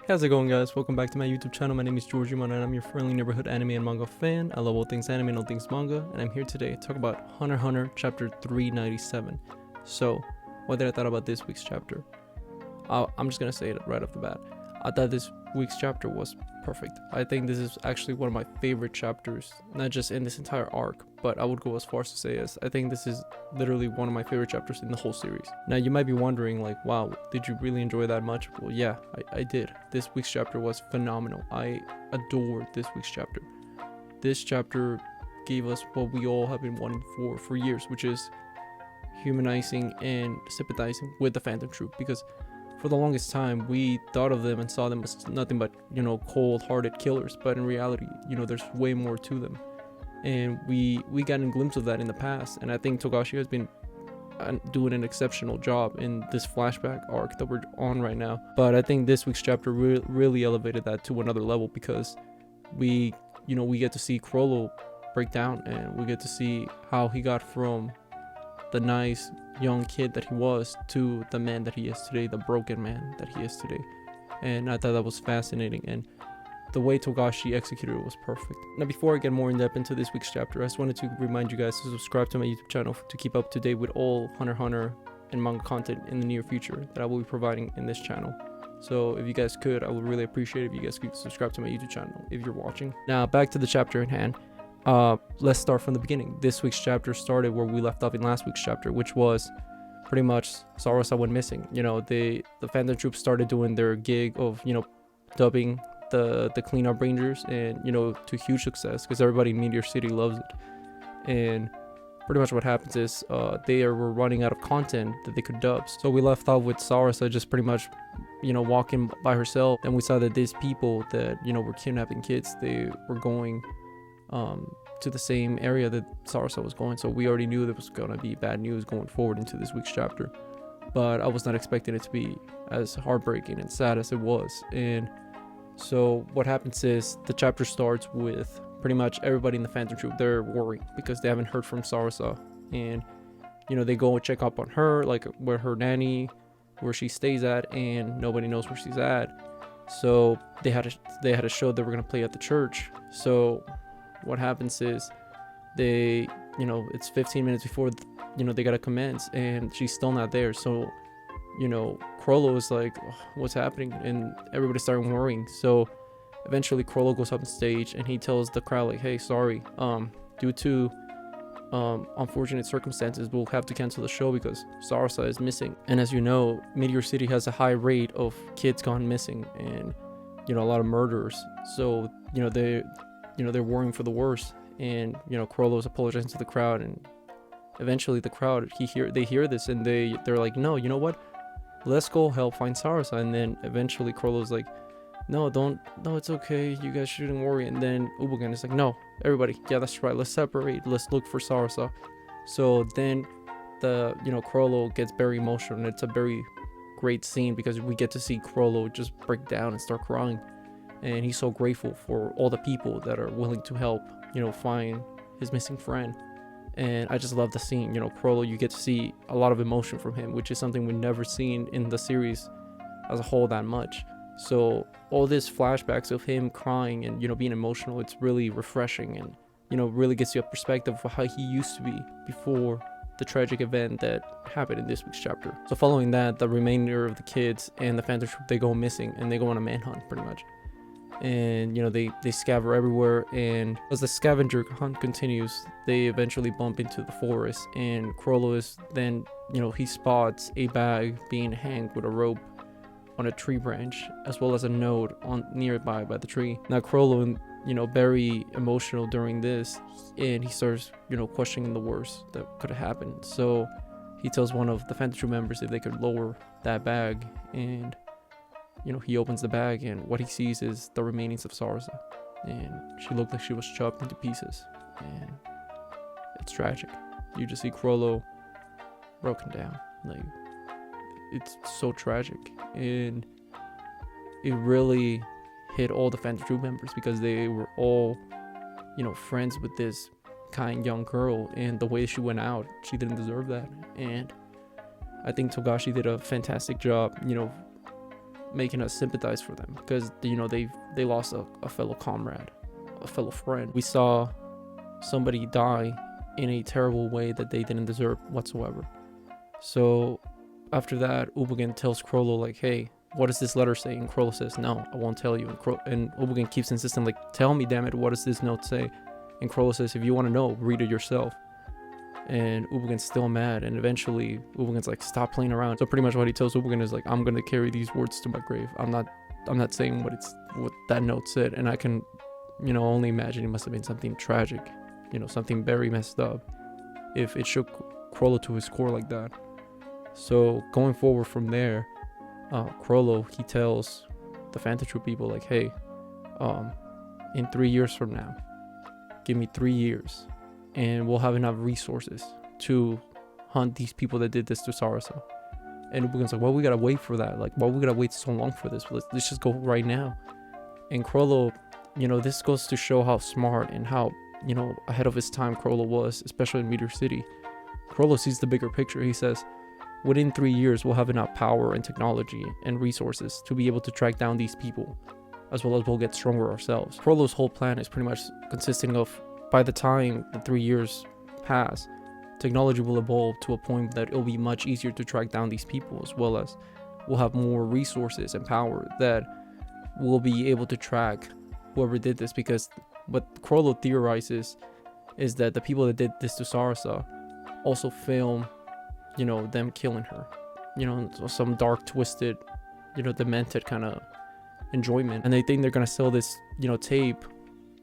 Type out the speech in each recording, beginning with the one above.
How's it going, guys? Welcome back to my YouTube channel. My name is Georgiman and I'm your friendly neighborhood anime and manga fan. I love all things anime and all things manga, and I'm here today to talk about Hunter x Hunter chapter 397. So, what did I thought about this week's chapter? I'm just gonna say it right off the bat. I thought this week's chapter was perfect. I think this is actually one of my favorite chapters, not just in this entire arc, but I would go as far as to say I think this is literally one of my favorite chapters in the whole series. Now you might be wondering, like, wow, did you really enjoy that much? Well, yeah, I did. This week's chapter was phenomenal. I adored this week's chapter. This chapter gave us what we all have been wanting for years, which is humanizing and sympathizing with the Phantom Troop, because for the longest time we thought of them and saw them as nothing but, cold-hearted killers, but in reality, there's way more to them, and we got a glimpse of that in the past. And I think Togashi has been doing an exceptional job in this flashback arc that we're on right now. But I think this week's chapter really elevated that to another level, because we get to see Chrollo break down, and we get to see how he got from the nice young kid that he was to the man that he is today, the broken man that he is today. And I thought that was fascinating, and the way Togashi executed it was perfect. Now, before I get more in depth into this week's chapter, I just wanted to remind you guys to subscribe to my YouTube channel to keep up to date with all Hunter x Hunter and manga content in the near future that I will be providing in this channel. So if you guys could, I would really appreciate it if you guys could subscribe to my YouTube channel if you're watching. Now, back to the chapter at hand. Let's start from the beginning. This week's chapter started where we left off in last week's chapter, which was pretty much Sarasa went missing. The Phantom Troop started doing their gig of dubbing the cleanup rangers, and to huge success, because everybody in Meteor City loves it. And pretty much what happens is they were running out of content that they could dub. So we left off with Sarasa just pretty much walking by herself, and we saw that these people that were kidnapping kids, they were going to the same area that Sarasa was going. So we already knew there was gonna be bad news going forward into this week's chapter, but I was not expecting it to be as heartbreaking and sad as it was. And so what happens is the chapter starts with pretty much everybody in the Phantom Troop. They're worried because they haven't heard from Sarasa, and they go and check up on her, like where her nanny, where she stays at, and nobody knows where she's at. So they had a show they were gonna play at the church. So what happens is they it's 15 minutes before they gotta commence, and she's still not there. So Chrollo is like, oh, what's happening? And everybody started worrying. So eventually Chrollo goes up on stage and he tells the crowd, like, hey, sorry, due to unfortunate circumstances, we'll have to cancel the show because Sarasa is missing. And as you know, Meteor City has a high rate of kids gone missing, and a lot of murders. So they're worrying for the worst. And Chrollo's apologizing to the crowd, and eventually the crowd they hear this, and they're like, no, you know what, let's go help find Sarasa. And then eventually Chrollo's like, no, it's okay, you guys shouldn't worry. And then Ubugan is like, no, everybody, yeah, that's right, let's separate, let's look for Sarasa. So then Chrollo gets very emotional, and it's a very great scene because we get to see Chrollo just break down and start crying. And he's so grateful for all the people that are willing to help, find his missing friend. And I just love the scene. Chrollo, you get to see a lot of emotion from him, which is something we've never seen in the series as a whole that much. So all these flashbacks of him crying and, being emotional, it's really refreshing, and, really gets you a perspective of how he used to be before the tragic event that happened in this week's chapter. So following that, the remainder of the kids and the Phantom Troop, they go missing, and they go on a manhunt pretty much. And they scatter everywhere, and as the scavenger hunt continues, they eventually bump into the forest, and Chrollo is then he spots a bag being hanged with a rope on a tree branch, as well as a note on nearby by the tree. Now Chrollo, very emotional during this, and he starts questioning the worst that could have happened. So he tells one of the Phantom Troop members if they could lower that bag, and he opens the bag, and what he sees is the remainings of Sarasa, and she looked like she was chopped into pieces, and it's tragic. You just see Chrollo broken down. Like, it's so tragic, and it really hit all the Phantom Troop members, because they were all friends with this kind young girl, and the way she went out, she didn't deserve that. And I think Togashi did a fantastic job making us sympathize for them because they lost a fellow comrade, a fellow friend. We saw somebody die in a terrible way that they didn't deserve whatsoever. So after that, Ubugen tells Chrollo like, hey, what does this letter say? And Chrollo says, no, I won't tell you. And Ubugen keeps insisting, like, tell me, damn it, what does this note say? And Chrollo says, if you want to know, read it yourself. And Ubugen's still mad, and eventually Ubugen's like, stop playing around. So pretty much what he tells Ubugen is like, I'm gonna carry these words to my grave. I'm not saying what that note said. And I can only imagine it must have been something tragic, something very messed up, if it shook Chrollo to his core like that. So going forward from there, Chrollo, he tells the Phanta Troop people like, hey, in 3 years from now, give me 3 years and we'll have enough resources to hunt these people that did this to Sarasa. And Ubugen's like, well, we gotta wait for that. Like, well, we gotta wait so long for this. Let's just go right now. And Chrollo, this goes to show how smart and how, ahead of his time Chrollo was, especially in Meteor City. Chrollo sees the bigger picture. He says, within 3 years, we'll have enough power and technology and resources to be able to track down these people, as well as we'll get stronger ourselves. Chrollo's whole plan is pretty much consisting of, by the time the 3 years pass, technology will evolve to a point that it'll be much easier to track down these people, as well as we'll have more resources and power that will be able to track whoever did this. Because what Chrollo theorizes is that the people that did this to Sarasa also film, them killing her, some dark, twisted, demented kind of enjoyment. And they think they're gonna sell this, tape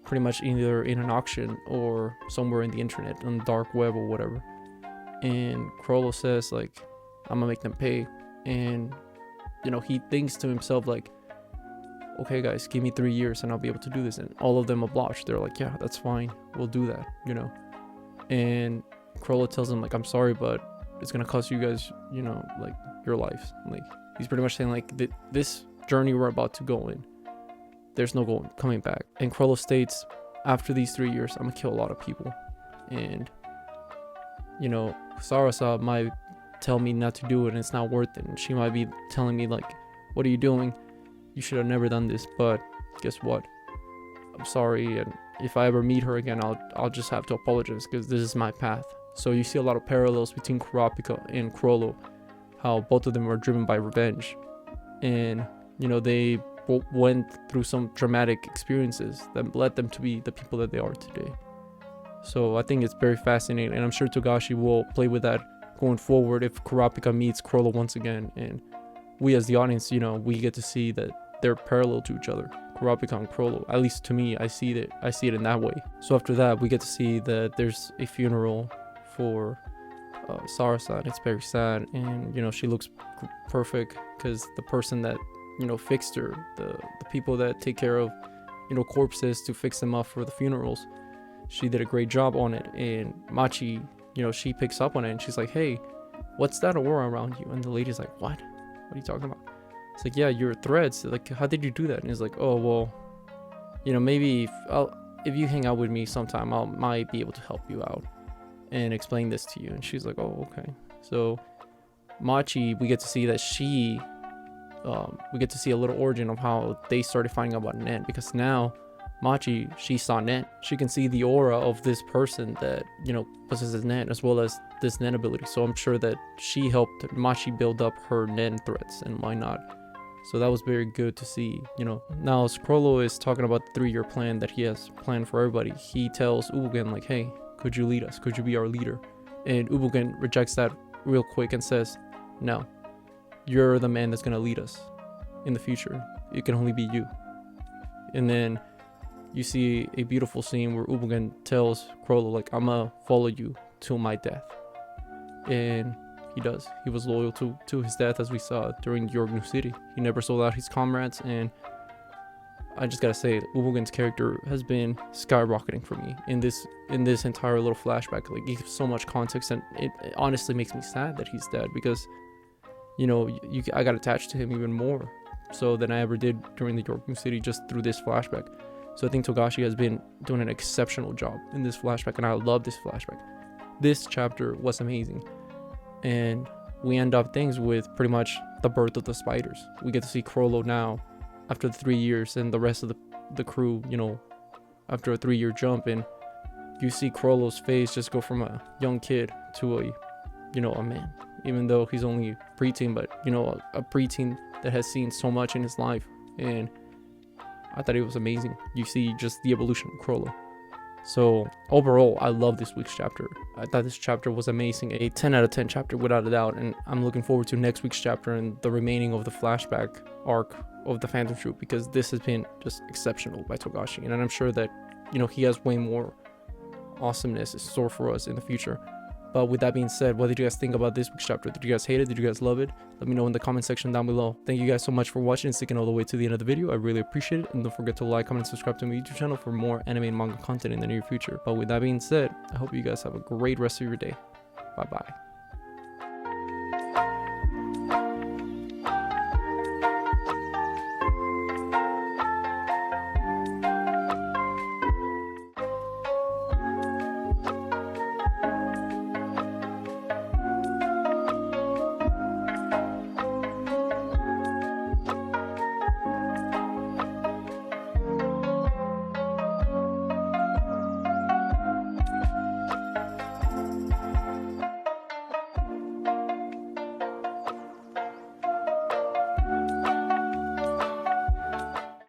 pretty much either in an auction or somewhere in the internet, on the dark web or whatever. And Chrollo says like, I'm gonna make them pay. And he thinks to himself like, okay guys, give me 3 years and I'll be able to do this. And all of them oblige. They're like, yeah, that's fine, we'll do that, And Chrollo tells him like, I'm sorry, but it's gonna cost you guys, like your lives. Like, he's pretty much saying like, this journey we're about to go in, there's no coming back. And Chrollo states, after these 3 years, I'm gonna kill a lot of people. And Sarasa might tell me not to do it and it's not worth it, and she might be telling me like, what are you doing, you should have never done this. But guess what, I'm sorry, and if I ever meet her again, I'll just have to apologize because this is my path. So you see a lot of parallels between Kurapika and Chrollo, how both of them are driven by revenge, and they went through some dramatic experiences that led them to be the people that they are today. So I think it's very fascinating, and I'm sure Togashi will play with that going forward if Kurapika meets Chrollo once again, and we as the audience, we get to see that they're parallel to each other, Kurapika and Chrollo. At least to me, I see it in that way. So after that, we get to see that there's a funeral for Sarasa, and it's very sad, and she looks perfect because the person that fixed her, the people that take care of corpses to fix them up for the funerals, she did a great job on it. And Machi, she picks up on it and she's like, hey, what's that aura around you? And the lady's like, what are you talking about? It's like, yeah, your threads, like, how did you do that? And he's like, oh well, maybe if you hang out with me sometime, I might be able to help you out and explain this to you. And she's like, oh, okay. So Machi, we get to see that we get to see a little origin of how they started finding out about Nen, because now Machi, she saw Nen. She can see the aura of this person that possesses Nen, as well as this Nen ability. So I'm sure that she helped Machi build up her Nen threats and why not. So that was very good to see. Now as Chrollo is talking about the 3-year plan that he has planned for everybody, he tells Ubugen like, hey, could you lead us? Could you be our leader? And Ubugen rejects that real quick and says, no, you're the man that's gonna lead us in the future. It can only be you. And then you see a beautiful scene where Ubugen tells Chrollo like, I'm gonna follow you till my death. And he does. He was loyal to his death, as we saw during Yorgnu City. He never sold out his comrades, and I just gotta say, Ubugen's character has been skyrocketing for me in this entire little flashback. Like, he gives so much context, and it honestly makes me sad that he's dead, because I got attached to him even more so than I ever did during the Yorgnu City, just through this flashback. So I think Togashi has been doing an exceptional job in this flashback, and I love this flashback. This chapter was amazing, and we end up things with pretty much the birth of the spiders. We get to see Chrollo now after the 3 years, and the rest of the crew, you know, after a 3-year jump, and you see Chrollo's face just go from a young kid to a, you know, a man, even though he's only preteen, but you know, a preteen that has seen so much in his life. And I thought it was amazing. You see just the evolution of Chrollo. So overall, I love this week's chapter. I thought this chapter was amazing, a 10 out of 10 chapter without a doubt, and I'm looking forward to next week's chapter and the remaining of the flashback arc of the Phantom Troop, because this has been just exceptional by Togashi, and I'm sure that, you know, he has way more awesomeness in store for us in the future. But with that being said, what did you guys think about this week's chapter? Did you guys hate it? Did you guys love it? Let me know in the comment section down below. Thank you guys so much for watching and sticking all the way to the end of the video. I really appreciate it. And don't forget to like, comment, and subscribe to my YouTube channel for more anime and manga content in the near future. But with that being said, I hope you guys have a great rest of your day. Bye bye.